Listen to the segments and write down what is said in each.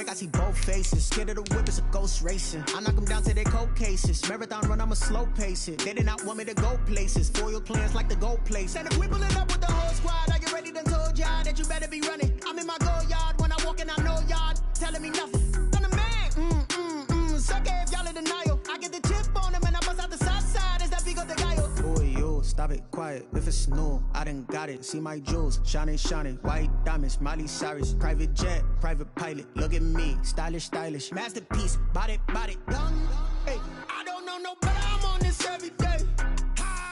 fake, I see both faces. Scared of the whip, it's a ghost racing. I knock them down to their cold cases. Marathon run, I'ma slow pace it. They did not want me to go places. Foil plans like the gold place. And if we pulling up with the whole squad, are you ready? Done told y'all that you better be running. I'm in my go yard when I walk in, I know y'all telling me nothing. I'm the man. Suck it if y'all in denial. I get the chip on them and I bust out the south side. Is that Vigo de Gallo? Boy, yo, stop it, quiet. If it's new, I done got it. See my jewels, shining, shining. White diamonds, Miley Cyrus. Private jet, private pilot. Look at me, stylish, stylish. Masterpiece, body, done. Hey, I don't know no better. I'm on this every day.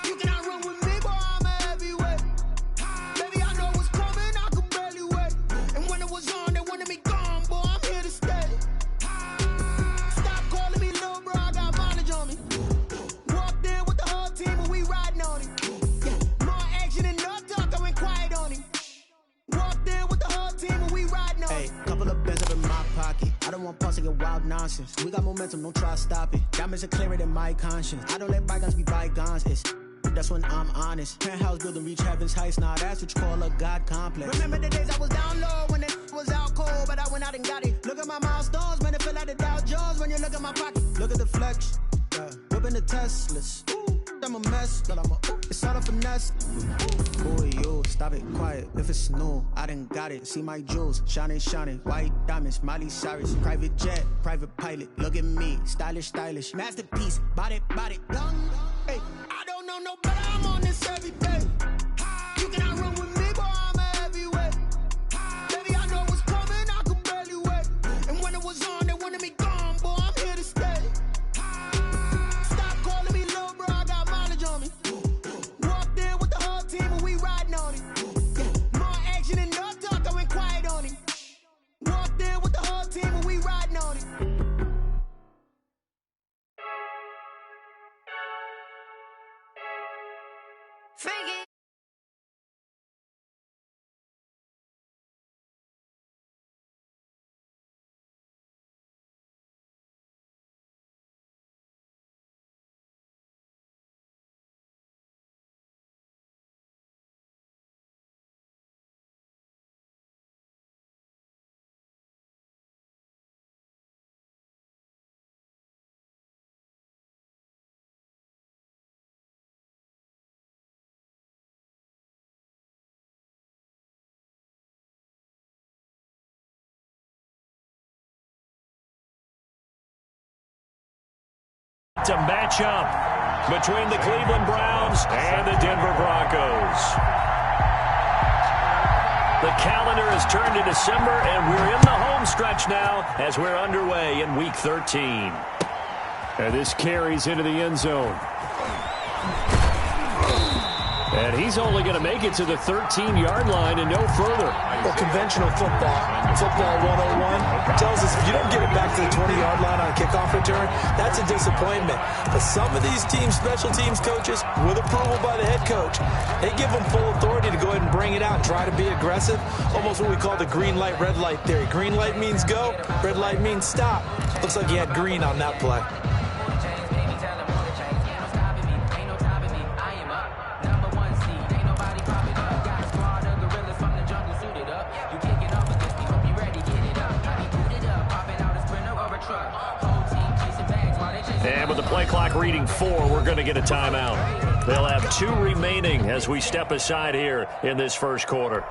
You cannot run with me, boy, I'm a heavyweight. Baby, I know what's coming, I could barely wait. And when it was on, they wanted me gone, boy, I'm here to stay. Stop calling me little bro, I got mileage on me. Walked in with the whole team and we riding on him. Yeah, more action and no talk, I went quiet on him. Walked in with the whole team and we riding on him. Hey, couple of bands up in my pocket. I don't want pause to get wild nonsense. We got momentum, don't try to stop it. Diamonds are clearer than my conscience. I don't let bygones be bygones. That's when I'm honest. Penthouse building, reach heaven's heights. Nah, that's what you call a God complex. Remember the days I was down low when it was out cold, but I went out and got it. Look at my milestones, man, it feel like the Dow Jones when you look at my pocket. Look at the flex, whipping the Teslas. I'm a mess, but it's all a finesse. Boy, yo, stop it, quiet. If it's new, I done got it. See my jewels, shining, shining. White diamonds, Miley Cyrus. Private jet, private pilot. Look at me, stylish, stylish. Masterpiece, body, done. Hey, I don't know no better. I'm on this every day. You cannot run with me, boy, I'm a heavyweight. Baby, I know what's coming, I could barely wait. And when it was on, they wanted me gone, boy, I'm here to stay. Stop calling me little bro, I got mileage on me. Walked in with the whole team and we riding on him. Yeah, more action and no talk, I went quiet on him. Walked in with the whole team and we riding on him. Freaky. To match up between the Cleveland Browns and the Denver Broncos. The calendar has turned to December, and we're in the home stretch now as we're underway in Week 13. And this carries into the end zone. And he's only going to make it to the 13-yard line and no further. Well, conventional football 101, tells us if you don't get it back to the 20-yard line on a kickoff return, that's a disappointment. But some of these teams, special teams coaches, with approval by the head coach, they give them full authority to go ahead and bring it out and try to be aggressive. Almost what we call the green light, red light theory. Green light means go, red light means stop. Looks like he had green on that play. And with the play clock reading 4, we're going to get a timeout. They'll have 2 remaining as we step aside here in this first quarter.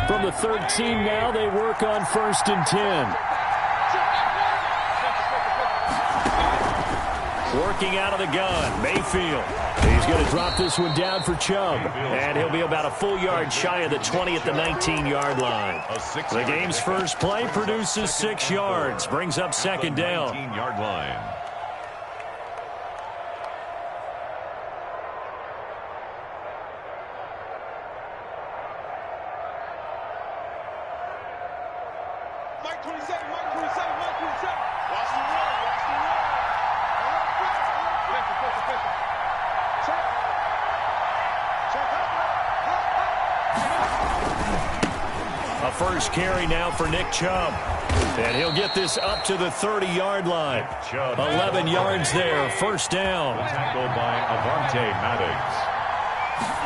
From the 13 now, they work on 1st and 10. Working out of the gun, Mayfield. He's going to drop this one down for Chubb. And he'll be about a full yard shy of the 20 at the 19-yard line. The game's first play produces 6 yards, brings up 2nd down. 19-yard line. A first carry now for Nick Chubb. And he'll get this up to the 30-yard line. 11 yards there, first down. Tackled by Avante Maddox.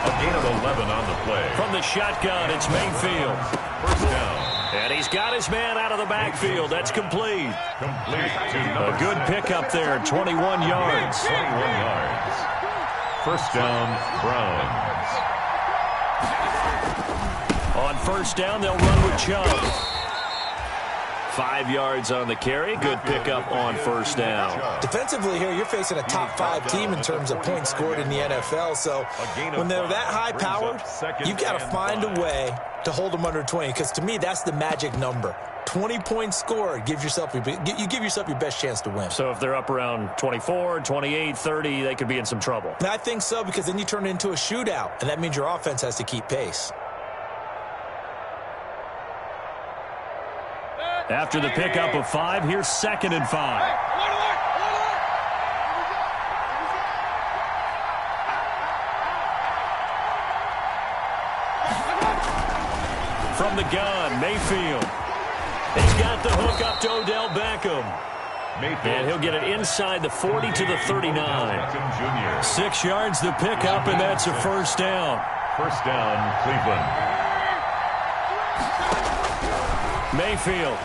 A gain of 11 on the play. From the shotgun, it's Mayfield. First down. And he's got his man out of the backfield. That's complete. Complete to number A good pickup there, 21 yards. 21 yards. First down, Browns. On first down, they'll run with Chubb. 5 yards on the carry. Good pickup on first down. Defensively here, you're facing a top 5 team in terms of points scored in the NFL. So when they're that high-powered, you've got to find a way to hold them under 20. Because to me, that's the magic number. 20 points scored gives yourself you give yourself your best chance to win. So if they're up around 24, 28, 30, they could be in some trouble. And I think so, because then you turn it into a shootout, and that means your offense has to keep pace. After the pickup of 5, here's 2nd and 5. From the gun, Mayfield. He's got the hook up to Odell Beckham. And he'll get it inside the 40 to the 39. 6 yards the pickup, and that's a first down. First down, Cleveland. Mayfield.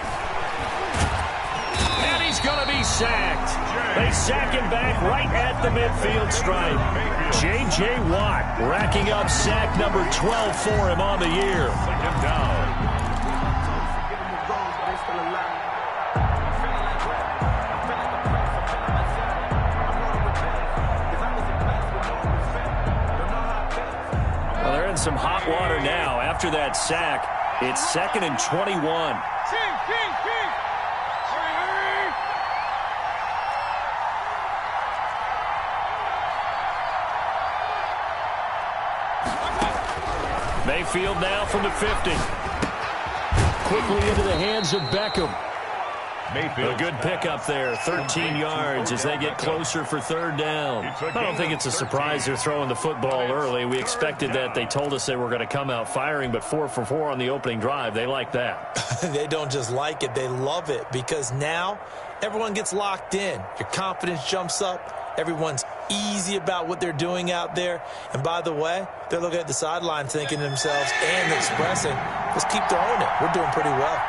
And he's going to be sacked. They sack him back right at the midfield stripe. J.J. Watt racking up sack number 12 for him on the year. Second down. Well, they're in some hot water now. After that sack, it's 2nd and 21. Mayfield now from the 50. Quickly into the hands of Beckham. Mayfield. A good pickup there, 13 yards as they get closer for third down. I don't think it's a surprise they're throwing the football early. We expected that. They told us they were going to come out firing, but 4 for 4 on the opening drive. They like that. They don't just like it, they love it, because now everyone gets locked in. Your confidence jumps up. Everyone's easy about what they're doing out there. And by the way, they're looking at the sideline thinking to themselves and expressing, let's keep throwing it. We're doing pretty well.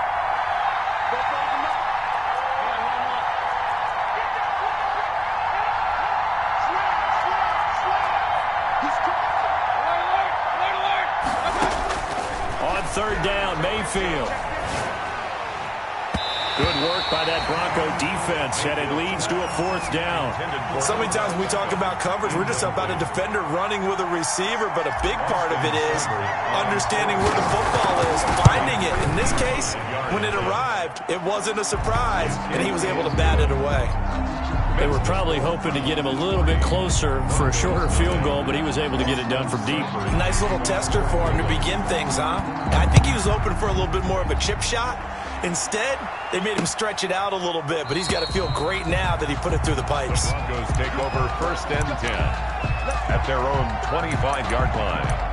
On third down, Mayfield. Good work by that Bronco defense, and it leads to a fourth down. So many times when we talk about coverage, we're just about a defender running with a receiver, but a big part of it is understanding where the football is, finding it. In this case, when it arrived, it wasn't a surprise, and he was able to bat it away. They were probably hoping to get him a little bit closer for a shorter field goal, but he was able to get it done from deep. Nice little tester for him to begin things, huh? I think he was hoping for a little bit more of a chip shot. Instead, they made him stretch it out a little bit, but he's got to feel great now that he put it through the pipes. The Broncos take over 1st and 10 at their own 25-yard line.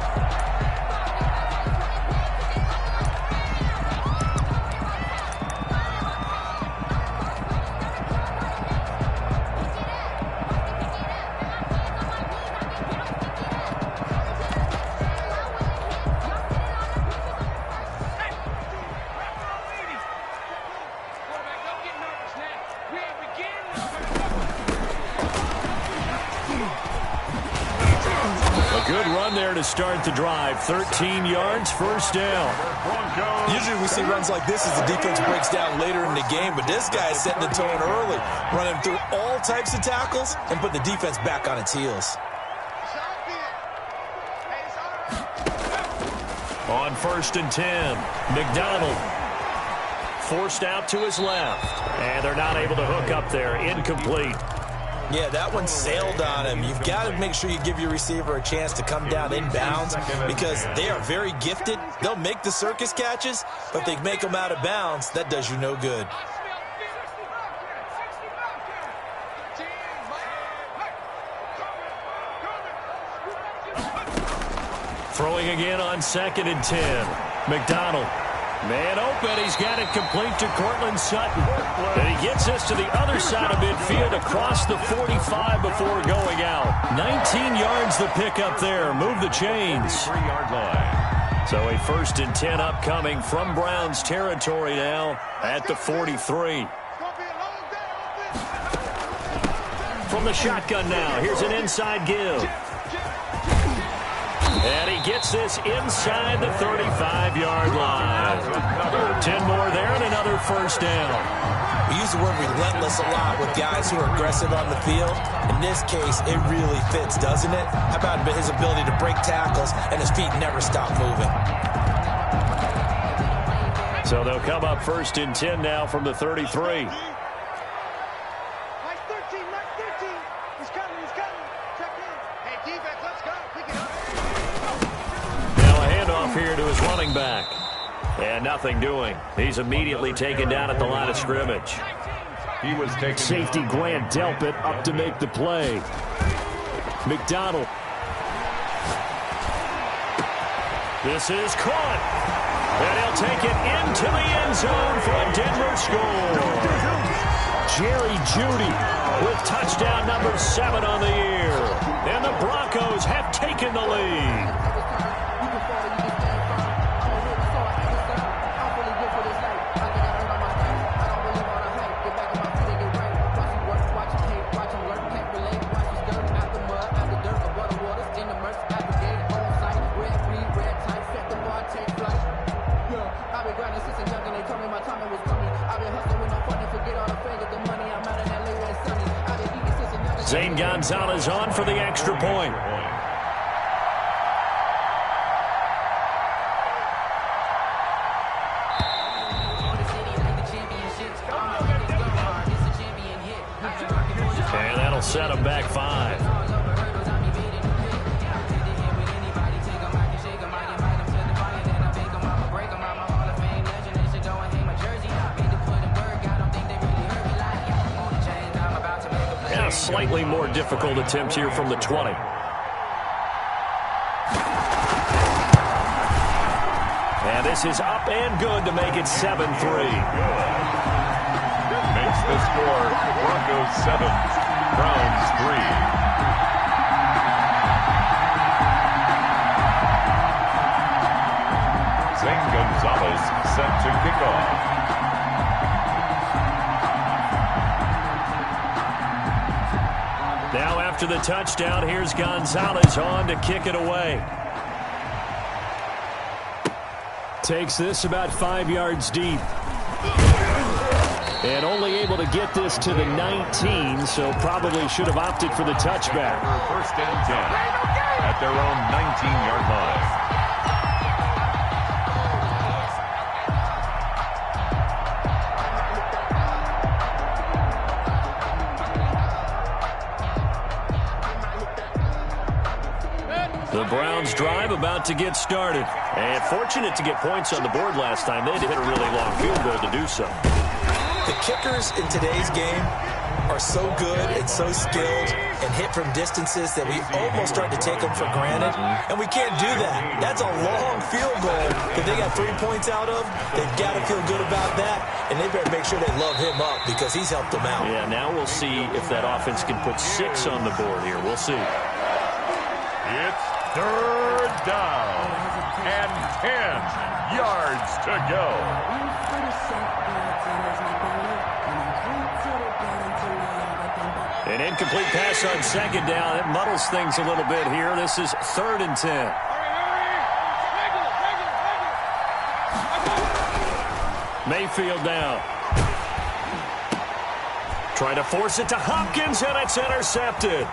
Start the drive, 13 yards, first down. Usually we see runs like this as the defense breaks down later in the game, but this guy is setting the tone early, running through all types of tackles and putting the defense back on its heels. On 1st and 10, McDonald forced out to his left, and they're not able to hook up there, incomplete. Yeah, that one sailed on him. You've got to make sure you give your receiver a chance to come down inbounds because they are very gifted. They'll make the circus catches, but if they make them out of bounds, that does you no good. Throwing again on 2nd and 10. McDonald. Man open. He's got it complete to Cortland Sutton. And he gets this to the other side of midfield across the 45 before going out. 19 yards the pickup there. Move the chains. 3-yard line. So a 1st and 10 upcoming from Browns territory now at the 43. From the shotgun now. Here's an inside give. And he gets this inside the 35-yard line. 10 more there and another 1st down. We use the word relentless a lot with guys who are aggressive on the field. In this case, it really fits, doesn't it? How about his ability to break tackles and his feet never stop moving? So they'll come up 1st and 10 now from the 33. Here to his running back. And nothing doing. He's immediately taken down at the line of scrimmage. He was taken. Safety Grant Delpit up to make the play. McDonald. This is caught. And he'll take it into the end zone for a Denver score. Jerry Jeudy with touchdown number 7 on the year. And the Broncos have taken the lead. Zane Gonzalez on for the extra point. And that'll set him back 5. Slightly more difficult attempt here from the 20. And this is up and good to make it 7-3. Makes the score Broncos 7, Browns 3. Zane Gonzalez set to kick off. Now after the touchdown, here's Gonzalez on to kick it away. Takes this about 5 yards deep. And only able to get this to the 19, so probably should have opted for the touchback. 1st and 10 at their own 19-yard line. The Browns drive about to get started. And fortunate to get points on the board last time. They had to hit a really long field goal to do so. The kickers in today's game are so good and so skilled and hit from distances that we almost start to take them for granted. And we can't do that. That's a long field goal that they got 3 points out of. They've got to feel good about that. And they better make sure they love him up because he's helped them out. Yeah, now we'll see if that offense can put 6 on the board here. We'll see. It's 3rd down and 10 yards to go. An incomplete pass on 2nd down. It muddles things a little bit here. This is 3rd and 10. Mayfield down. Trying to force it to Hopkins, and it's intercepted.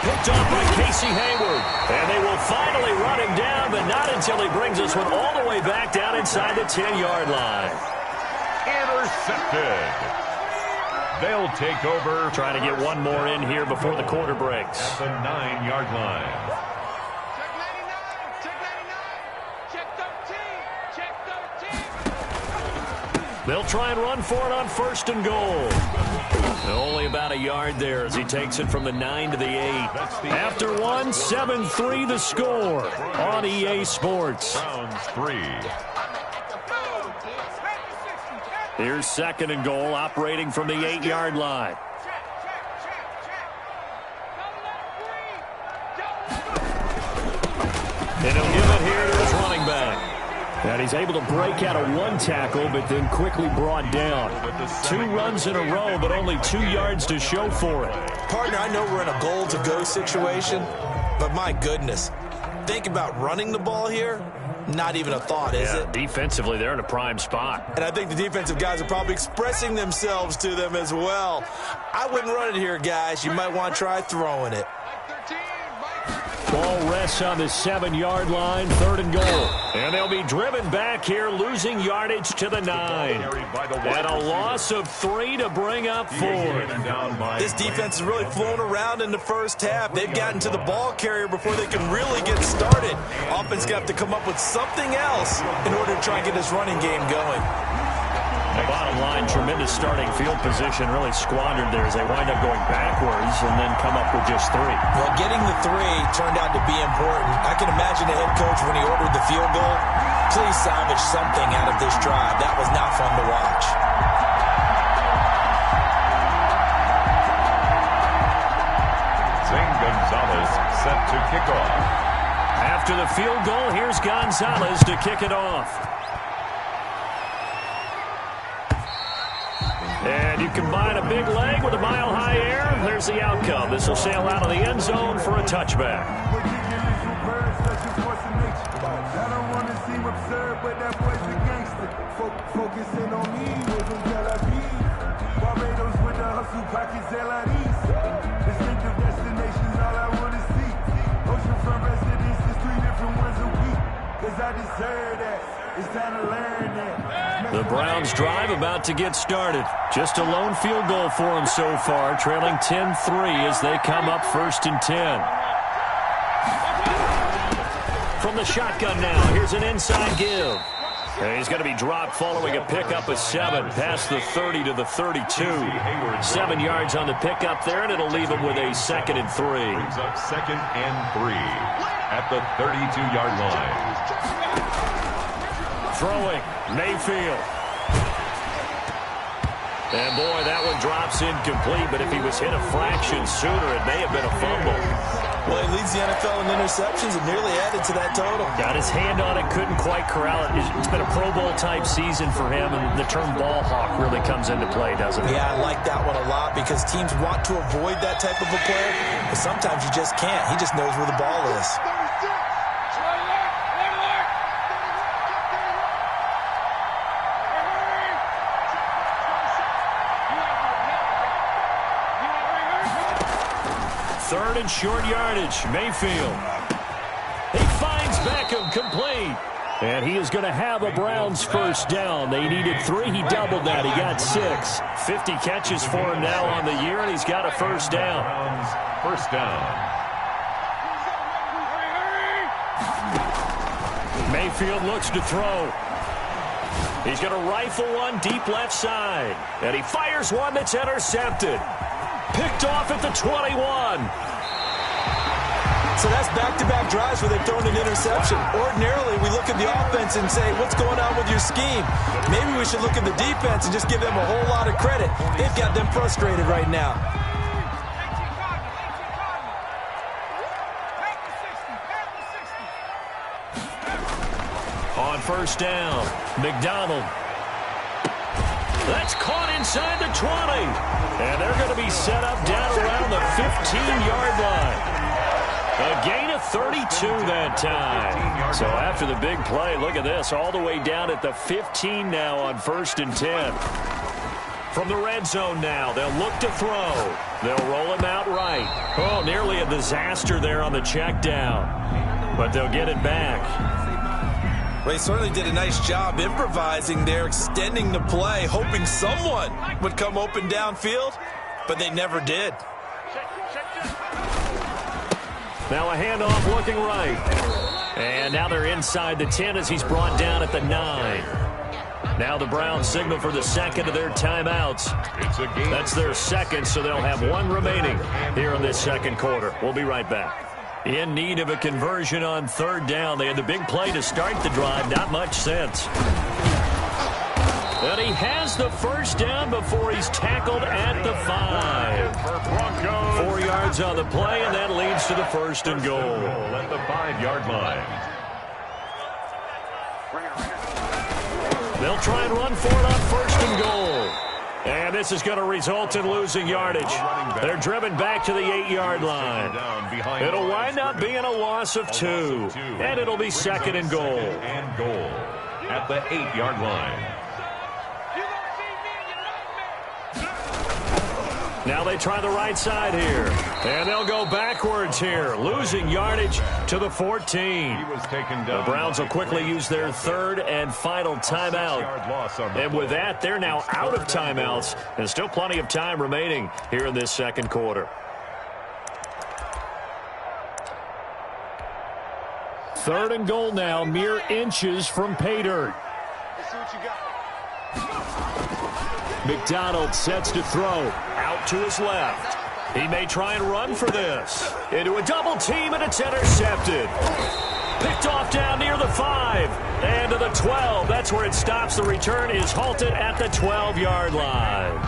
Picked off by Casey Hayward. And they will finally run him down, but not until he brings this one all the way back down inside the 10-yard line. Intercepted. They'll take over. Trying to get one more in here before the quarter breaks. At the 9-yard line. They'll try and run for it on 1st and goal. Only about a yard there as he takes it from the 9 to the 8. After one, 7-3 the score on EA Sports. Browns 3. Here's 2nd and goal, operating from the 8-yard line. And he'll give it here to his running back. And he's able to break out of one tackle, but then quickly brought down. 2 runs in a row, but only 2 yards to show for it. Partner, I know we're in a goal-to-go situation, but my goodness, think about running the ball here. Not even a thought, is it? Defensively, they're in a prime spot. And I think the defensive guys are probably expressing themselves to them as well. I wouldn't run it here, guys. You might want to try throwing it. Ball rests on the 7-yard line, 3rd and goal. And they'll be driven back here, losing yardage to the 9. And a loss of 3 to bring up 4. This defense has really flown around in the first half. They've gotten to the ball carrier before they can really get started. Offense got to come up with something else in order to try and get this running game going. The bottom line, tremendous starting field position, really squandered there as they wind up going backwards and then come up with just 3. Well, getting the 3 turned out to be important. I can imagine the head coach when he ordered the field goal. Please salvage something out of this drive. That was not fun to watch. Zane Gonzalez set to kick off. After the field goal, here's Gonzalez to kick it off. And you combine a big leg with a mile-high air, there's the outcome. This will sail out of the end zone for a touchback. The Browns drive about to get started. Just a lone field goal for them so far, trailing 10-3 as they come up 1st and 10. From the shotgun now, here's an inside give. And he's going to be dropped following a pickup of 7 past the 30 to the 32. 7 yards on the pickup there, and it'll leave him with a 2nd and 3. Brings up 2nd and 3 at the 32-yard line. Throwing, Mayfield. And boy, that one drops incomplete, but if he was hit a fraction sooner, it may have been a fumble. Well, he leads the NFL in interceptions and nearly added to that total. Got his hand on it, couldn't quite corral it. It's been a Pro Bowl-type season for him, and the term ball hawk really comes into play, doesn't it? Yeah, I like that one a lot because teams want to avoid that type of a player, but sometimes you just can't. He just knows where the ball is. Third and short yardage, Mayfield. He finds Beckham complete. And he is going to have a Browns first down. They needed 3. He doubled that. He got 6. 50 catches for him now on the year, and he's got a first down. First down. Mayfield looks to throw. He's going to rifle one deep left side. And he fires one that's intercepted. Picked off at the 21. So that's back-to-back drives where they've thrown an interception. Ordinarily, we look at the offense and say, what's going on with your scheme? Maybe we should look at the defense and just give them a whole lot of credit. They've got them frustrated right now. On first down, McDonald. That's caught inside the 20. And they're going to be set up down around the 15-yard line. A gain of 32 that time. So after the big play, look at this, all the way down at the 15 now on 1st and 10. From the red zone now, they'll look to throw. They'll roll him out right. Oh, nearly a disaster there on the check down. But they'll get it back. Well, he certainly did a nice job improvising there, extending the play, hoping someone would come open downfield, but they never did. Now a handoff looking right. And now they're inside the 10 as he's brought down at the 9. Now the Browns signal for the second of their timeouts. That's their second, so they'll have one remaining here in this second quarter. We'll be right back. In need of a conversion on third down. They had the big play to start the drive. Not much sense. And he has the first down before he's tackled at the 5. 4 yards on the play, and that leads to the first and goal. At the 5-yard line. They'll try and run for it on first and goal. And this is going to result in losing yardage. They're driven back to the 8-yard line. It'll wind up being a loss of 2. And it'll be second and goal. And goal at the 8-yard line. Now they try the right side here. And they'll go backwards here, losing yardage to the 14. The Browns will quickly use their third and final timeout. And with that, they're now out of timeouts. There's still plenty of time remaining here in this second quarter. Third and goal now, mere inches from pay dirt. McDonald sets to throw. Out to his left. He may try and run for this. Into a double team, and it's intercepted. Picked off down near the 5. And to the 12. That's where it stops. The return is halted at the 12-yard line.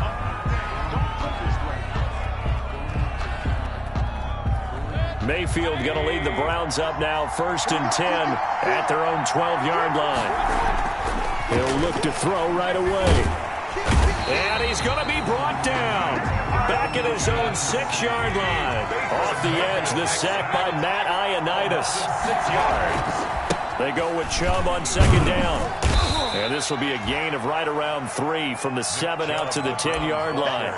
Mayfield going to lead the Browns up now, first and 10 at their own 12-yard line. He'll look to throw right away. And he's going to be brought down. Back at his own 6-yard line. Off the edge, the sack by Matt Ioannidis. 6 yards. They go with Chubb on second down. And this will be a gain of right around 3 from the 7 out to the 10-yard line.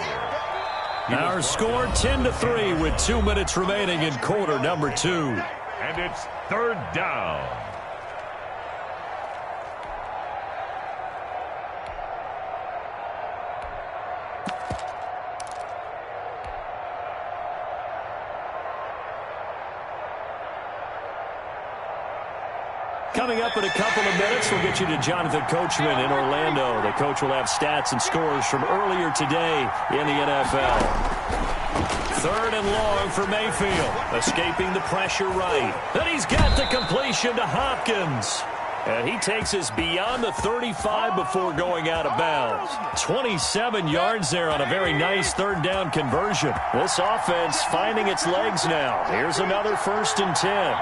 Our score 10-3 with 2 minutes remaining in quarter number 2. And it's third down. Coming up in a couple of minutes, we'll get you to Jonathan Coachman in Orlando. The coach will have stats and scores from earlier today in the NFL. Third and long for Mayfield. Escaping the pressure right. Then he's got the completion to Hopkins. And he takes us beyond the 35 before going out of bounds. 27 yards there on a very nice third down conversion. This offense finding its legs now. Here's another first and 10.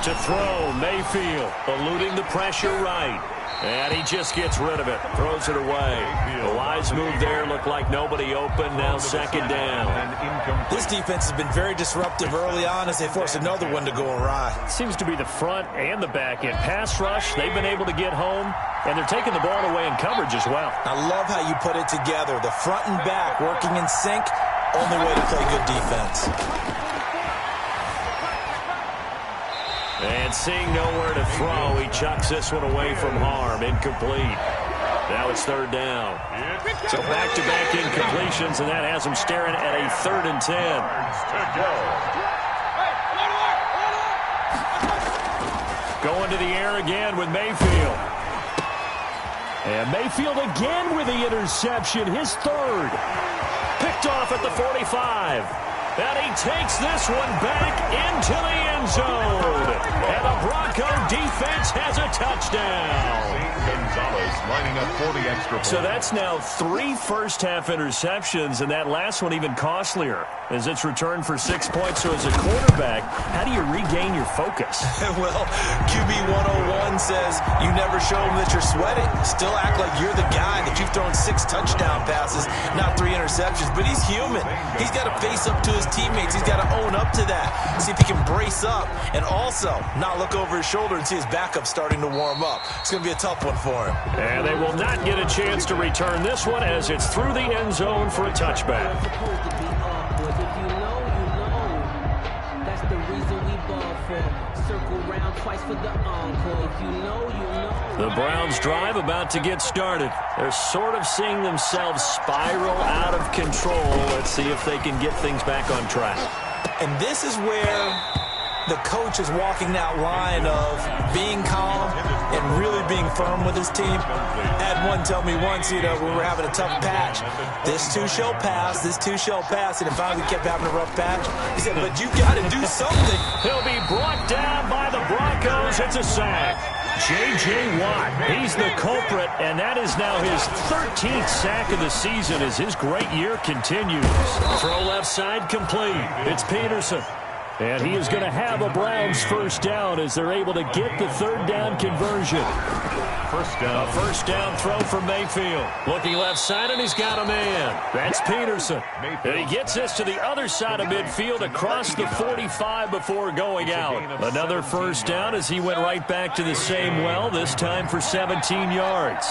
To throw, Mayfield, eluding the pressure right. And he just gets rid of it, throws it away. The wise move there, looked like nobody open, now second down. This defense has been very disruptive early on as they force another one to go awry. Seems to be the front and the back end. Pass rush, they've been able to get home, and they're taking the ball away in coverage as well. I love how you put it together. The front and back working in sync, only way to play good defense. And seeing nowhere to throw, he chucks this one away from harm. Incomplete. Now it's third down. So back-to-back incompletions, and that has him staring at a third and 10. Going to the air again with Mayfield. And Mayfield again with the interception, his third. Picked off at the 45. And he takes this one back into the end zone. And the Bronco defense has a touchdown. Gonzalez lining up for the extra point. So that's now 3 first-half interceptions, and that last one even costlier as it's returned for 6 points. So as a quarterback, how do you regain your focus? Well, QB 101 says you never show them that you're sweating. Still act like you're the guy, that you've thrown 6 touchdown passes, not 3 interceptions. But he's human. He's got to face up to his teammates. He's got to own up to that. See if he can brace up and also not look over his shoulder and see his backup starting to warm up. It's going to be a tough one for him. And they will not get a chance to return this one as it's through the end zone for a touchback. The Browns drive about to get started. They're sort of seeing themselves spiral out of control. Let's see if they can get things back on track. And this is where the coach is walking that line of being calm and really being firm with his team. I had one tell me once, we were having a tough patch. This too shall pass, this too shall pass. And finally we kept having a rough patch. He said, but you got to do something. He'll be brought down by the Broncos. It's a sack. J.J. Watt, he's the culprit, and that is now his 13th sack of the season as his great year continues. Throw left side complete. It's Peterson. And he is going to have a Browns first down as they're able to get the third down conversion. First down. A first down throw from Mayfield. Looking left side, and he's got a man. That's Peterson. And he gets this to the other side of midfield across the 45 before going out. Another first down as he went right back to the same well, this time for 17 yards.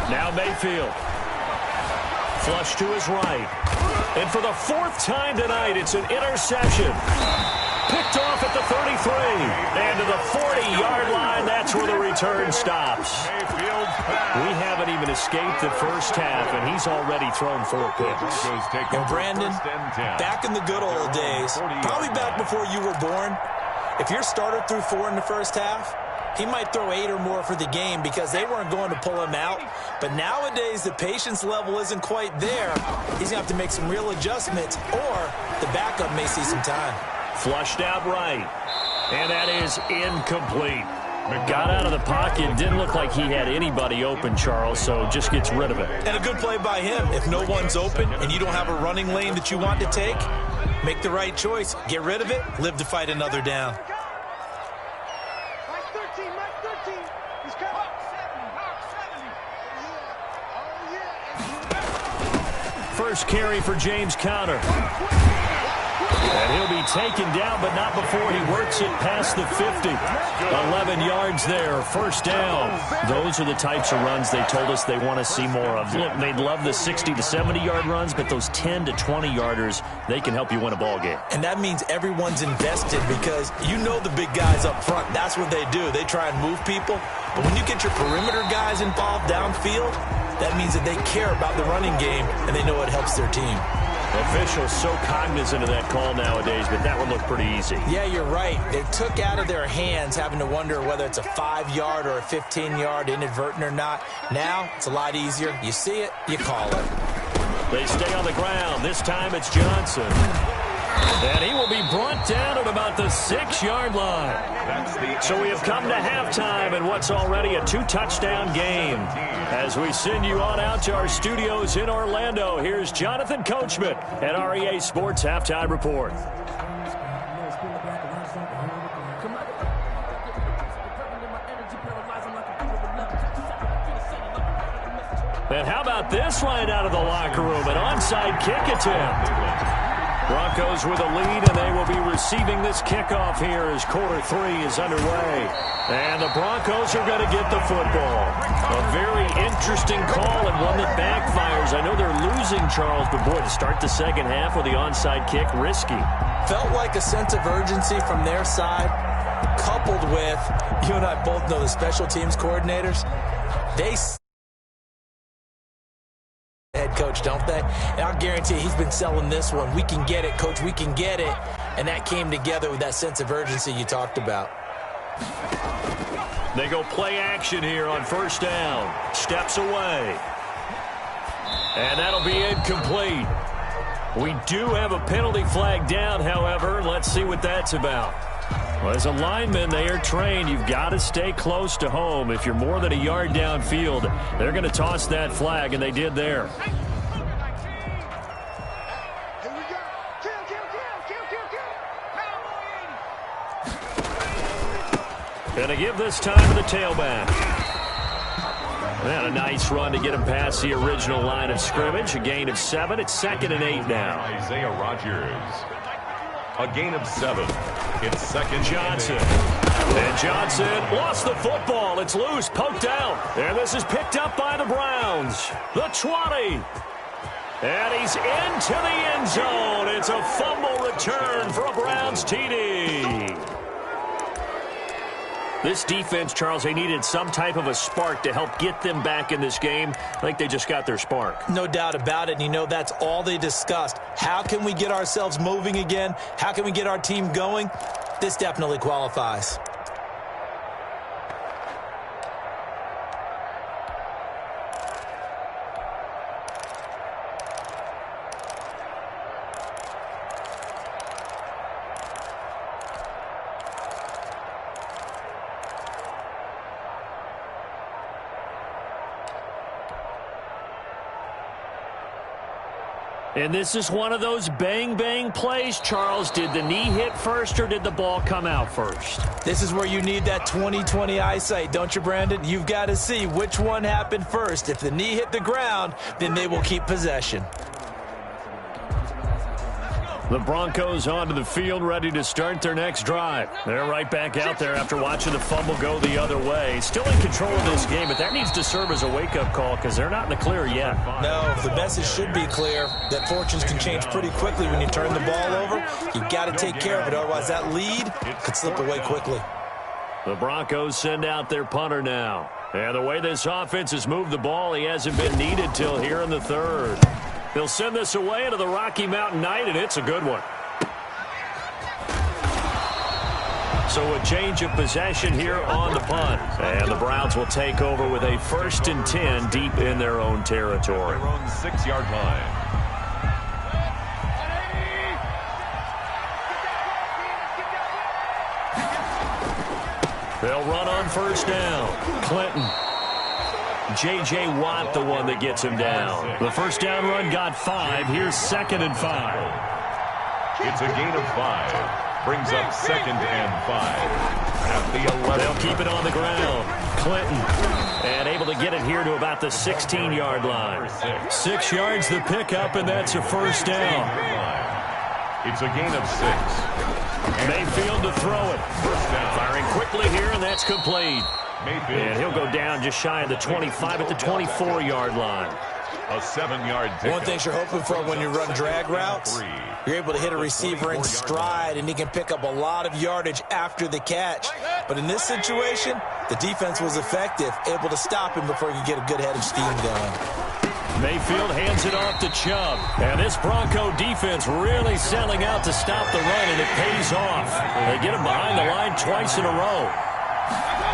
Now Mayfield. Flush to his right. And for the fourth time tonight, it's an interception. Picked off at the 33. And to the 40-yard line, that's where the return stops. We haven't even escaped the first half, and he's already thrown 4 picks. And Brandon, back in the good old days, probably back before you were born, if your starter threw 4 in the first half, he might throw 8 or more for the game because they weren't going to pull him out. But nowadays, the patience level isn't quite there. He's going to have to make some real adjustments, or the backup may see some time. Flushed out right. And that is incomplete. Got out of the pocket. Didn't look like he had anybody open, Charles, so just gets rid of it. And a good play by him. If no one's open and you don't have a running lane that you want to take, make the right choice. Get rid of it. Live to fight another down. First carry for James Conner. And he'll be taken down, but not before he works it past the 50. 11 yards there, first down. Those are the types of runs they told us they want to see more of. Look, they'd love the 60 to 70-yard runs, but those 10 to 20-yarders, they can help you win a ball game. And that means everyone's invested because you know the big guys up front. That's what they do. They try and move people. But when you get your perimeter guys involved downfield, that means that they care about the running game, and they know it helps their team. Officials so cognizant of that call nowadays, but that one looked pretty easy. Yeah, you're right. They took out of their hands having to wonder whether it's a 5-yard or a 15-yard inadvertent or not. Now, it's a lot easier. You see it, you call it. They stay on the ground. This time it's Johnson. And he will be brought down at about the 6-yard line. So we have come to halftime in what's already a 2-touchdown game. As we send you on out to our studios in Orlando, here's Jonathan Coachman at REA Sports Halftime Report. And how about this right out of the locker room? An onside kick attempt. Broncos with a lead, and they will be receiving this kickoff here as quarter 3 is underway. And the Broncos are going to get the football. A very interesting call and one that backfires. I know they're losing, Charles, but boy, to start the second half with the onside kick, risky. Felt like a sense of urgency from their side, coupled with, you and I both know the special teams coordinators. They head coach, don't they? And I'll guarantee he's been selling this one. We can get it, coach, we can get it. And that came together with that sense of urgency you talked about. They go play action here on first down. Steps away. And that'll be incomplete. We do have a penalty flag down, however. Let's see what that's about. Well, as a lineman, they are trained. You've got to stay close to home. If you're more than a yard downfield, they're going to toss that flag, and they did there. Going to give this time to the tailback. And a nice run to get him past the original line of scrimmage. A gain of 7. It's 2nd and 8 now. Isaiah Rodgers. A gain of 7. It's 2nd. Johnson. And Johnson lost the football. It's loose, poked out. And this is picked up by the Browns. The 20. And he's into the end zone. It's a fumble return for a Browns TD. This defense, Charles, they needed some type of a spark to help get them back in this game. I think they just got their spark. No doubt about it, and you know that's all they discussed. How can we get ourselves moving again? How can we get our team going? This definitely qualifies. And this is one of those bang-bang plays, Charles. Did the knee hit first or did the ball come out first? This is where you need that 20/20 eyesight, don't you, Brandon? You've got to see which one happened first. If the knee hit the ground, then they will keep possession. The Broncos onto the field, ready to start their next drive. They're right back out there after watching the fumble go the other way. Still in control of this game, but that needs to serve as a wake-up call because they're not in the clear yet. No, the message should be clear that fortunes can change pretty quickly when you turn the ball over. You've got to take care of it, otherwise that lead could slip away quickly. The Broncos send out their punter now. And the way this offense has moved the ball, he hasn't been needed till here in the third. They'll send this away into the Rocky Mountain Night, and it's a good one. So a change of possession here on the punt. And the Browns will take over with a 1st and 10 deep in their own territory. Their own 6-yard line. They'll run on 1st down. Clinton. J.J. Watt, the one that gets him down. The 1st down run got 5. Here's 2nd and 5. It's a gain of 5. Brings up 2nd and 5. At the 11. They'll keep it on the ground. Clinton. And able to get it here to about the 16-yard line. 6 yards the pickup, and that's a 1st down. It's a gain of 6. Mayfield to throw it. 1st down. Firing quickly here, and that's complete. And he'll go down just shy of the 25 at the 24-yard line. A 7-yard tick. One thing you're hoping for when you run drag routes, you're able to hit a receiver in stride, and he can pick up a lot of yardage after the catch. But in this situation, the defense was effective, able to stop him before he could get a good head of steam going. Mayfield hands it off to Chubb. And this Bronco defense really selling out to stop the run, and it pays off. They get him behind the line twice in a row.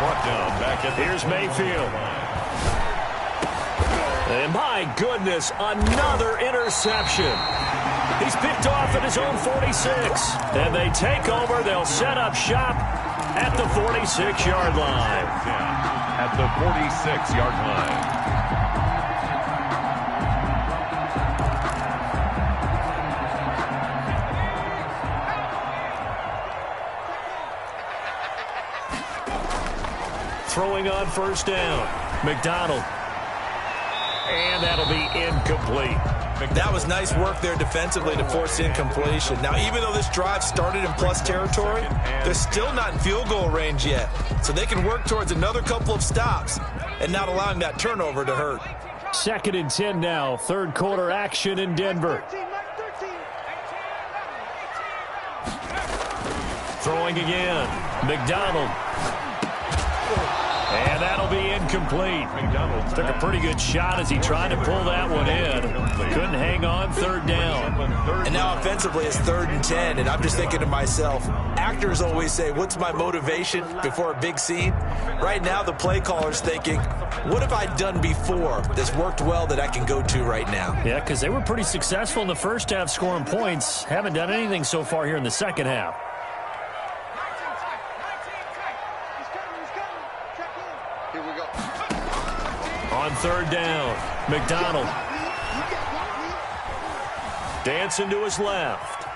Down back at Here's Mayfield. And my goodness, another interception. He's picked off at his own 46. And they take over. They'll set up shop at the 46-yard line. At the 46-yard line. Throwing on 1st down. McDonald. And that'll be incomplete. That was nice work there defensively to force incompletion. Now, even though this drive started in plus territory, they're still not in field goal range yet. So they can work towards another couple of stops and not allowing that turnover to hurt. 2nd and 10 now. 3rd quarter action in Denver. Throwing again. McDonald. And that'll be incomplete. Took a pretty good shot as he tried to pull that one in. Couldn't hang on. 3rd down. And now offensively it's 3rd and 10, and I'm just thinking to myself, actors always say, what's my motivation before a big scene? Right now the play caller's thinking, what have I done before that's worked well that I can go to right now? Yeah, because they were pretty successful in the first half scoring points. Haven't done anything so far here in the second half. On 3rd down, McDonald. Dancing to his left.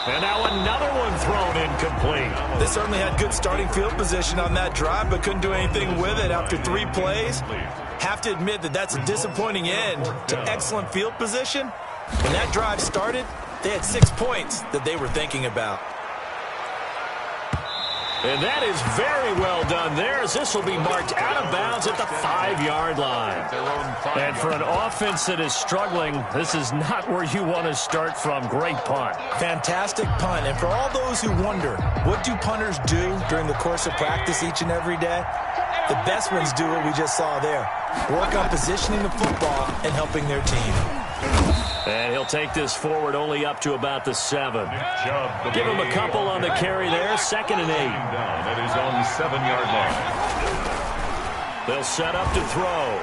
And now another one thrown incomplete. They certainly had good starting field position on that drive, but couldn't do anything with it after 3 plays. Have to admit that that's a disappointing end to excellent field position. When that drive started, they had 6 points that they were thinking about. And that is very well done there, as this will be marked out of bounds at the 5-yard line. And for an offense that is struggling, this is not where you want to start from. Great punt. Fantastic punt. And for all those who wonder, what do punters do during the course of practice each and every day? The best ones do what we just saw there. Work on positioning the football and helping their team. And he'll take this forward only up to about the 7. Give him a couple on the carry there. 2nd and 8. At his own 7-yard line. They'll set up to throw.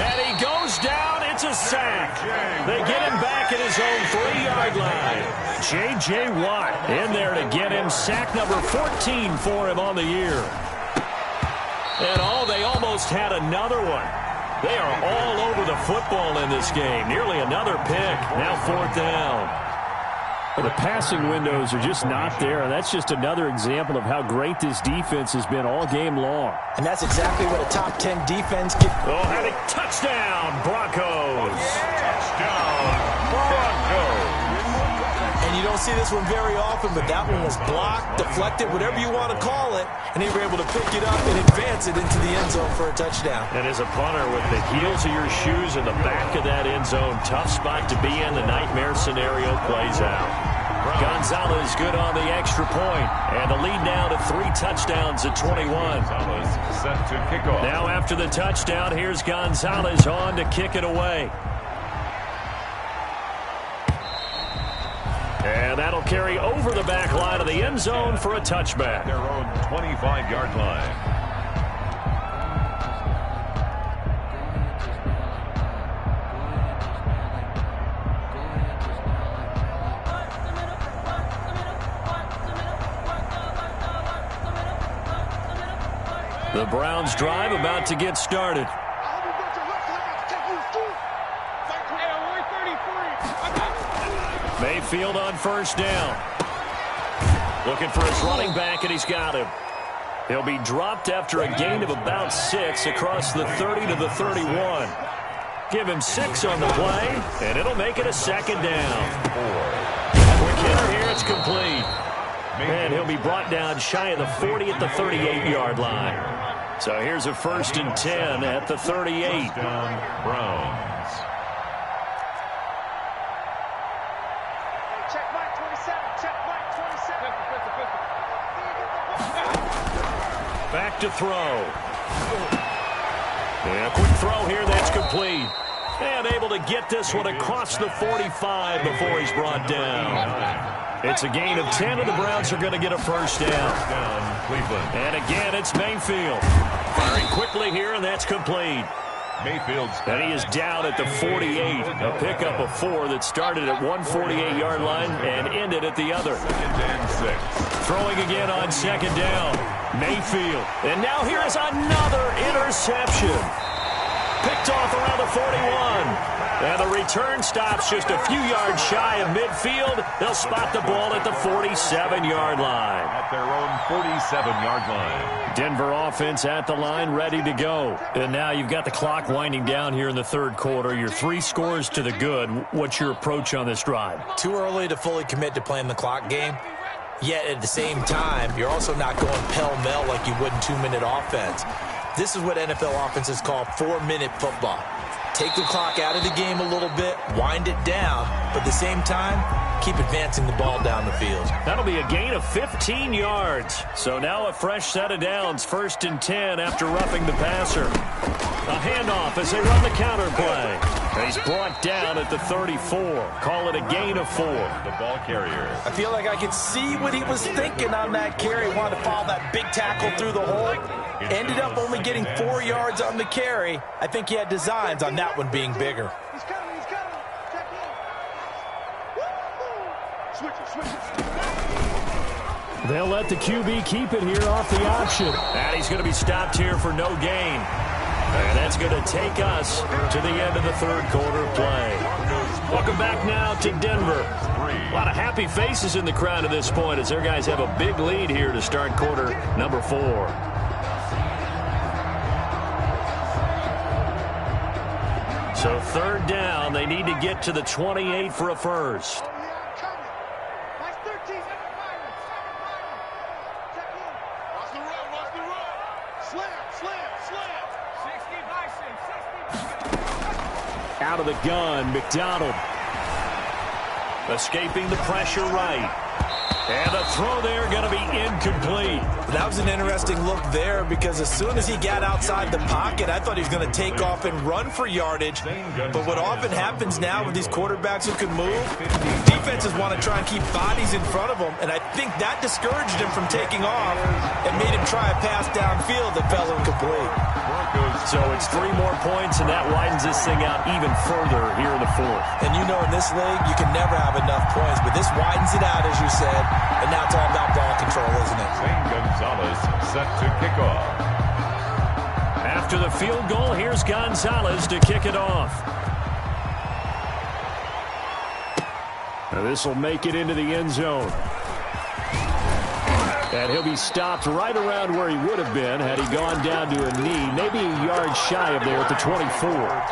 And he goes down. It's a sack. They get him back at his own 3-yard line. J.J. Watt in there to get him. Sack number 14 for him on the year. And they almost had another one. They are all over the football in this game. Nearly another pick. Now 4th down. The passing windows are just not there. That's just another example of how great this defense has been all game long. And that's exactly what a top 10 defense can. And a touchdown, Broncos. Touchdown, Broncos. And you don't see this one very often, but that one was blocked, deflected, whatever you want to call it, and they were able to pick it up and advance it into the end zone for a touchdown. And as a punter, with the heels of your shoes in the back of that end zone, tough spot to be in. The nightmare scenario plays out. Gonzalez good on the extra point, and the lead now to 3 touchdowns at 21. Gonzalez set to kick off. Now after the touchdown, here's Gonzalez on to kick it away. And that'll carry over the back line of the end zone for a touchback. Their own 25-yard line. The Browns drive about to get started. Mayfield on 1st down. Looking for his running back, and he's got him. He'll be dropped after a gain of about 6 across the 30 to the 31. Give him 6 on the play, and it'll make it a 2nd down. Quick hitter here, it's complete. And he'll be brought down shy of the 40 at the 38-yard line. So here's a 1st and 10 at the 38. Down, Browns. Back to throw. And a quick throw here, that's complete. And able to get this one across the 45 before he's brought down. It's a gain of 10, and the Browns are going to get a 1st down. Cleveland. And again, it's Mayfield. Firing quickly here, and that's complete. Mayfield's. And he is down at the 48. A pickup of 4 that started at one 48-yard line and ended at the other. 2nd and 6. Throwing again on 2nd down. Mayfield. And now here is another interception. Picked off around the 41. And the return stops just a few yards shy of midfield. They'll spot the ball at the 47-yard line. At their own 47-yard line. Denver offense at the line, ready to go. And now you've got the clock winding down here in the 3rd quarter. You're 3 scores to the good. What's your approach on this drive? Too early to fully commit to playing the clock game. Yet at the same time, you're also not going pell-mell like you would in 2-minute offense. This is what NFL offenses call 4-minute football. Take the clock out of the game a little bit, wind it down, but at the same time, keep advancing the ball down the field. That'll be a gain of 15 yards. So now a fresh set of downs, 1st and 10 after roughing the passer. A handoff as they run the counter play. And he's brought down at the 34. Call it a gain of 4. The ball carrier. I feel like I could see what he was thinking on that carry. He wanted to follow that big tackle through the hole. Ended up only getting 4 yards on the carry. I think he had designs on that one being bigger. He's coming, he's coming. Check in. Switch it, switch it. They'll let the QB keep it here off the option. And he's going to be stopped here for no gain. And that's going to take us to the end of the 3rd quarter play. Welcome back now to Denver. A lot of happy faces in the crowd at this point as their guys have a big lead here to start quarter number 4. So 3rd down, they need to get to the 28 for a 1st. Out of the gun, McDonald. Escaping the pressure right. And the throw there going to be incomplete. That was an interesting look there because as soon as he got outside the pocket, I thought he was going to take off and run for yardage. But what often happens now with these quarterbacks who can move, defenses want to try and keep bodies in front of them, and I think that discouraged him from taking off and made him try a pass downfield that fell incomplete. So it's 3 more points, and that widens this thing out even further here in the 4th. And you know in this league, you can never have enough points, but this widens it out, as you said, and now it's all about ball control, isn't it? Zane Gonzalez set to kick off. After the field goal, here's Gonzalez to kick it off. This will make it into the end zone. And he'll be stopped right around where he would have been had he gone down to a knee, maybe a yard shy of there at the 24.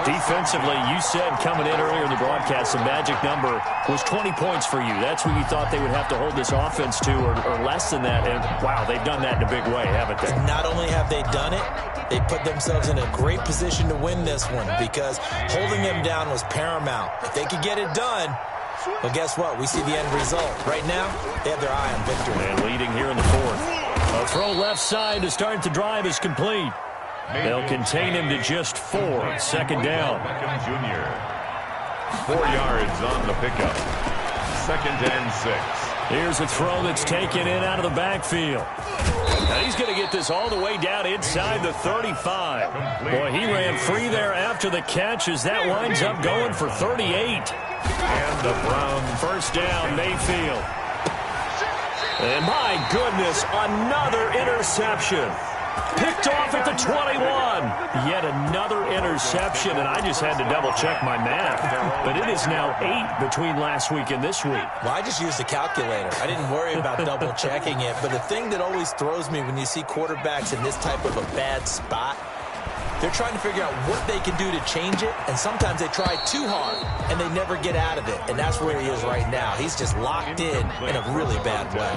Defensively, you said coming in earlier in the broadcast, the magic number was 20 points for you. That's what you thought they would have to hold this offense to, or less than that. And, wow, they've done that in a big way, haven't they? Not only have they done it, they put themselves in a great position to win this one because holding them down was paramount. If they could get it done, well, guess what? We see the end result. Right now, they have their eye on victory. And leading here in the 4th. A throw left side to start the drive is complete. They'll contain him to just 4. Second down. Jr. 4 yards on the pickup. 2nd and 6. Here's a throw that's taken in out of the backfield. Now he's going to get this all the way down inside the 35. Boy, he ran free there after the catch as that winds up going for 38. And the Browns first down, Mayfield. And my goodness, another interception. Picked off at the 21. Yet another interception, and I just had to double-check my math. But it is now 8 between last week and this week. Well, I just used a calculator. I didn't worry about double-checking it. But the thing that always throws me when you see quarterbacks in this type of a bad spot, they're trying to figure out what they can do to change it, and sometimes they try too hard, and they never get out of it. And that's where he is right now. He's just locked in a really bad way.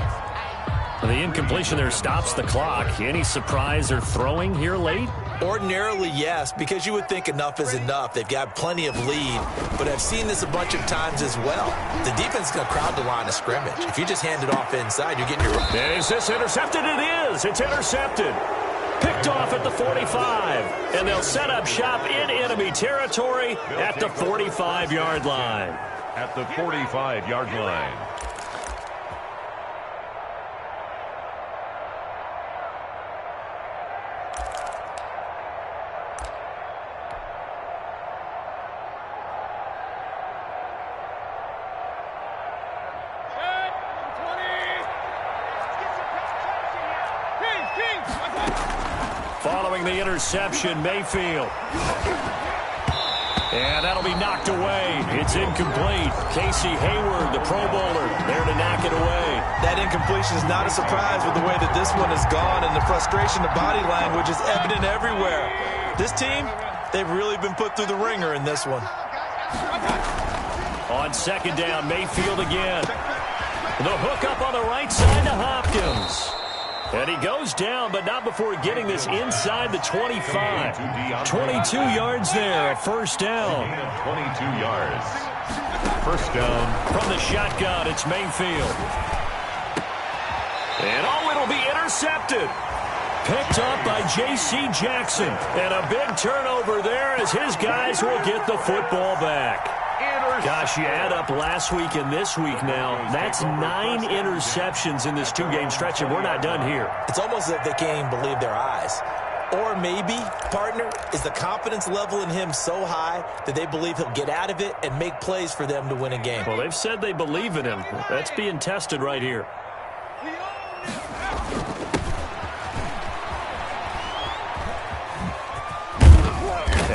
The incompletion there stops the clock. Any surprise or throwing here late? Ordinarily, yes, because you would think enough is enough. They've got plenty of lead, but I've seen this a bunch of times as well. The defense is going to crowd the line of scrimmage. If you just hand it off inside, you're getting your run. Is this intercepted? It is. It's intercepted. Picked off at the 45, and they'll set up shop in enemy territory at the 45-yard line. At the 45-yard line. Following the interception, Mayfield. And that'll be knocked away. It's incomplete. Casey Hayward, the Pro Bowler, there to knock it away. That incompletion is not a surprise with the way that this one has gone, and the frustration of body language is evident everywhere. This team, they've really been put through the ringer in this one. On second down, Mayfield again. The hook up on the right side to Hopkins. And he goes down, but not before getting this inside the 25. 22 yards there, a first down. 22 yards. First down. From the shotgun, it's Mayfield. And it'll be intercepted. Picked up by J.C. Jackson. And a big turnover there as his guys will get the football back. Gosh, you add up last week and this week now. That's 9 interceptions in this 2-game stretch, and we're not done here. It's almost as if they can't even believe their eyes. Or maybe, partner, is the confidence level in him so high that they believe he'll get out of it and make plays for them to win a game. Well, they've said they believe in him. That's being tested right here.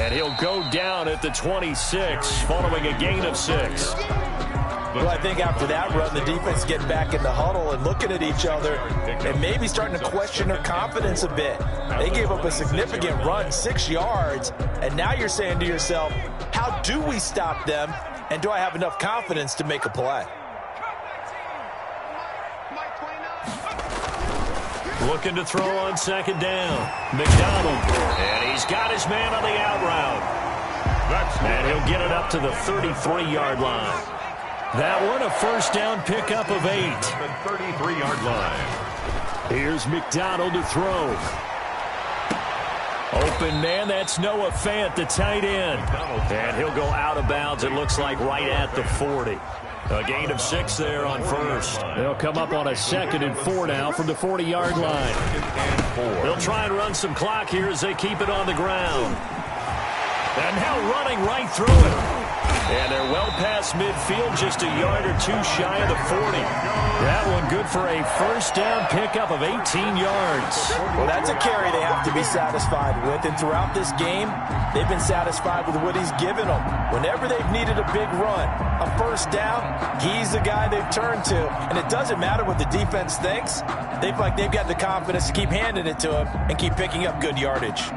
And he'll go down at the 26, following a gain of 6. Well, I think after that run, the defense getting back in the huddle and looking at each other and maybe starting to question their confidence a bit. They gave up a significant run, 6 yards, and now you're saying to yourself, how do we stop them, and do I have enough confidence to make a play? Looking to throw on second down. McDonald. And he's got his man on the out route. And he'll get it up to the 33-yard line. That one, a first down pickup of 8. The 33-yard line. Here's McDonald to throw. Open man, that's Noah Fant, the tight end. And he'll go out of bounds, it looks like, right at the 40. A gain of 6 there on first. They'll come up on a 2nd and 4 now from the 40-yard line. They'll try and run some clock here as they keep it on the ground. And now running right through it. And they're well past midfield, just a yard or 2 shy of the 40. That one good for a first down pickup of 18 yards. Well, that's a carry they have to be satisfied with. And throughout this game, they've been satisfied with what he's given them. Whenever they've needed a big run, a first down, he's the guy they've turned to. And it doesn't matter what the defense thinks. They feel like they've got the confidence to keep handing it to him and keep picking up good yardage.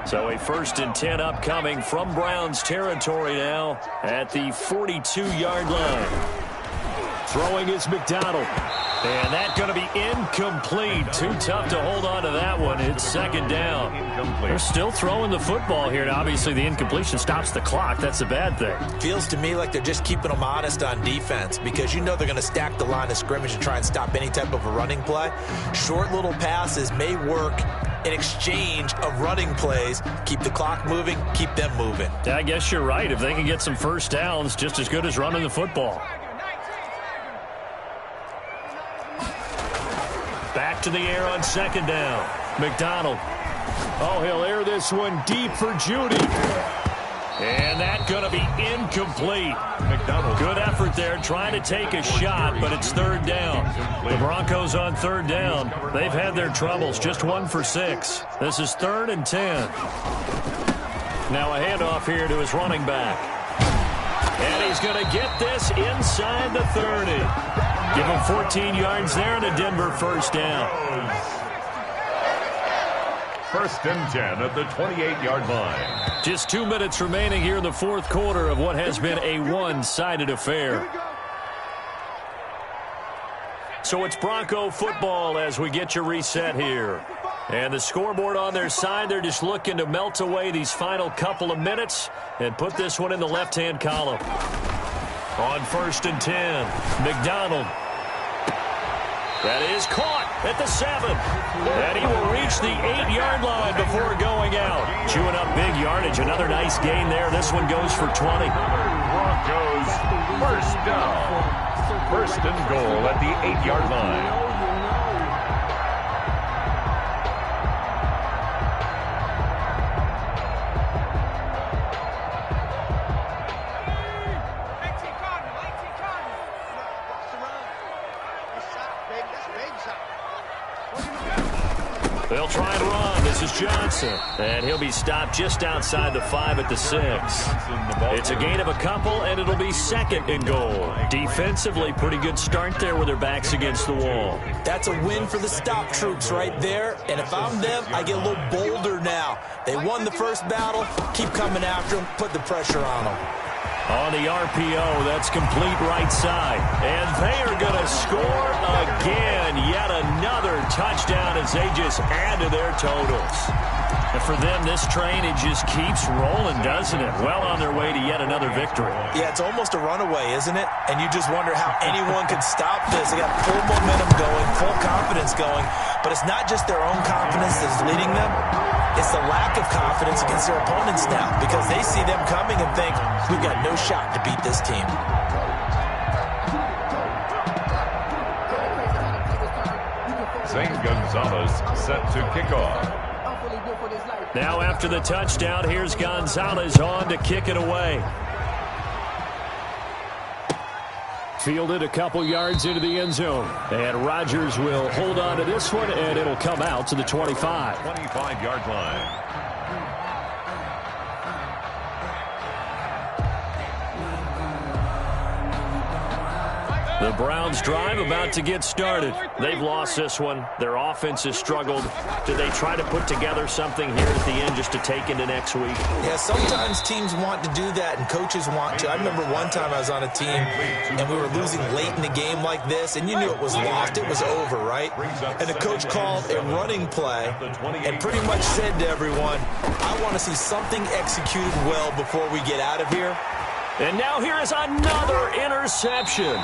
So a 1st and 10 upcoming from Browns territory now at the 42-yard line. Throwing is McDonald. And that's going to be incomplete. Too tough to hold on to that one. It's 2nd down. They're still throwing the football here. And obviously, the incompletion stops the clock. That's a bad thing. Feels to me like they're just keeping them honest on defense because you know they're going to stack the line of scrimmage and try and stop any type of a running play. Short little passes may work in exchange of running plays. Keep the clock moving, keep them moving. Yeah, I guess you're right. If they can get some first downs, just as good as running the football. Back to the air on 2nd down. McDonald. Oh, he'll air this one deep for Judy. And that's going to be incomplete. McDonald. Good effort there, trying to take a shot, but it's 3rd down. The Broncos on 3rd down. They've had their troubles, just 1 for 6. This is 3rd and 10. Now a handoff here to his running back. And he's going to get this inside the 30. Give him 14 yards there and a Denver first down. 1st and 10 at the 28-yard line. Just 2 minutes remaining here in the 4th quarter of what has been a one-sided affair. So it's Bronco football as we get your reset here. And the scoreboard on their side, they're just looking to melt away these final couple of minutes and put this one in the left-hand column. On 1st and 10, McDonald. That is caught at the 7. And he will reach the 8-yard line before going out. Chewing up big yardage. Another nice gain there. This one goes for 20. Broncos first down. 1st and goal at the 8-yard line. They'll try and run. This is Johnson. And he'll be stopped just outside the 5 at the 6. It's a gain of a couple, and it'll be 2nd and goal. Defensively, pretty good start there with their backs against the wall. That's a win for the stop troops right there. And if I'm them, I get a little bolder now. They won the first battle. Keep coming after them. Put the pressure on them. On the RPO, that's complete right side. And they are going to score again. Yet another touchdown as they just add to their totals. And for them, this train, it just keeps rolling, doesn't it? Well on their way to yet another victory. Yeah, it's almost a runaway, isn't it? And you just wonder how anyone could stop this. They got full momentum going, full confidence going. But it's not just their own confidence that's leading them. It's the lack of confidence against their opponents now because they see them coming and think, we've got no shot to beat this team. St. Gonzalez set to kick off. Now after the touchdown, here's Gonzalez on to kick it away. Fielded a couple yards into the end zone. And Rodgers will hold on to this one, and it'll come out to the 25. 25-yard line. The Browns drive about to get started. They've lost this one. Their offense has struggled. Do they try to put together something here at the end just to take into next week? Yeah, sometimes teams want to do that and coaches want to. I remember one time I was on a team and we were losing late in the game like this, and you knew it was lost. It was over, right? And the coach called a running play and pretty much said to everyone, I want to see something executed well before we get out of here. And now here is another interception.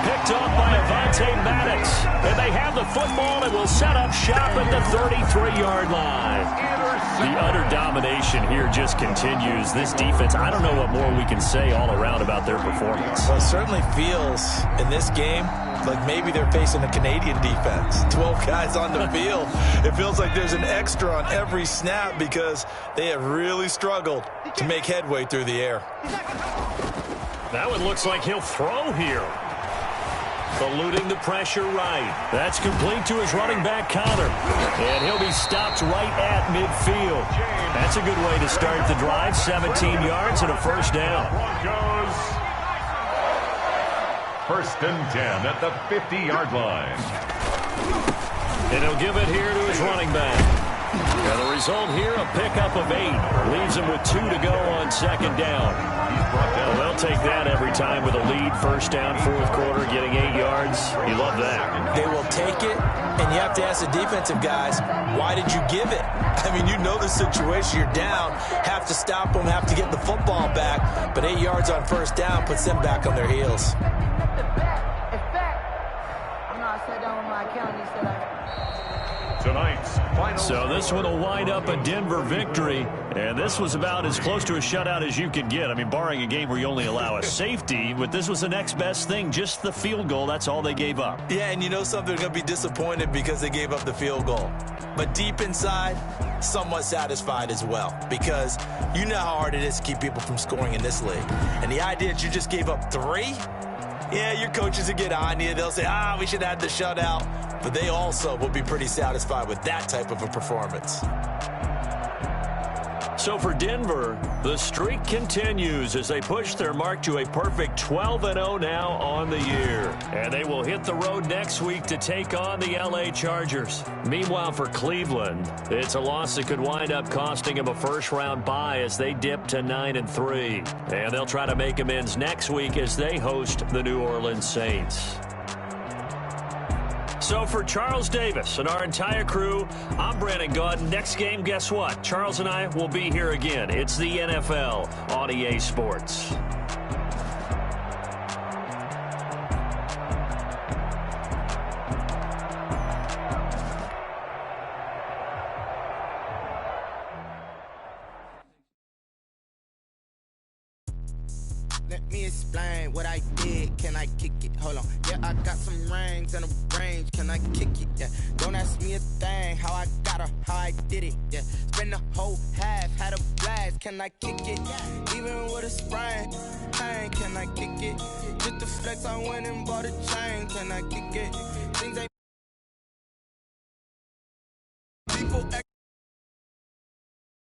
Picked off by Avonte Maddox. And they have the football and will set up shop at the 33-yard line. The utter domination here just continues. This defense, I don't know what more we can say all around about their performance. Well, it certainly feels in this game like maybe they're facing a Canadian defense. 12 guys on the field. It feels like there's an extra on every snap because they have really struggled to make headway through the air. That one looks like he'll throw here. Eluding the pressure right. That's complete to his running back, Connor. And he'll be stopped right at midfield. That's a good way to start the drive. 17 yards and a first down. First and 10 at the 50-yard line. And he'll give it here to his running back. And the result here, a pickup of 8. Leaves him with 2 to go on second down. Well, they'll take that every time with a lead. First down, fourth quarter, getting 8 yards. You love that. They will take it, and you have to ask the defensive guys, why did you give it? I mean, you know the situation. You're down, have to stop them, have to get the football back. But 8 yards on first down puts them back on their heels. So this one will wind up a Denver victory, and this was about as close to a shutout as you could get. I mean, barring a game where you only allow a safety, but this was the next best thing, just the field goal. That's all they gave up. Yeah, and you know something, they're going to be disappointed because they gave up the field goal. But deep inside, somewhat satisfied as well, because you know how hard it is to keep people from scoring in this league. And the idea that you just gave up 3, yeah, your coaches will get on you. They'll say, we should have the shutout. But they also will be pretty satisfied with that type of a performance. So for Denver, the streak continues as they push their mark to a perfect 12-0 now on the year. And they will hit the road next week to take on the LA Chargers. Meanwhile, for Cleveland, it's a loss that could wind up costing them a first-round bye as they dip to 9-3. And they'll try to make amends next week as they host the New Orleans Saints. So for Charles Davis and our entire crew, I'm Brandon Gaudin. Next game, guess what? Charles and I will be here again. It's the NFL on EA Sports. Let me explain what I did. Can I kick it? Hold on. Yeah, I got some rings and a range. Can I kick it? Yeah. Don't ask me a thing. How I got her, how I did it. Yeah. Spend the whole half, had a blast. Can I kick it? Even with a sprain. Pain, can I kick it? Just the flex, I went and bought a chain. Can I kick it? Things ain't. People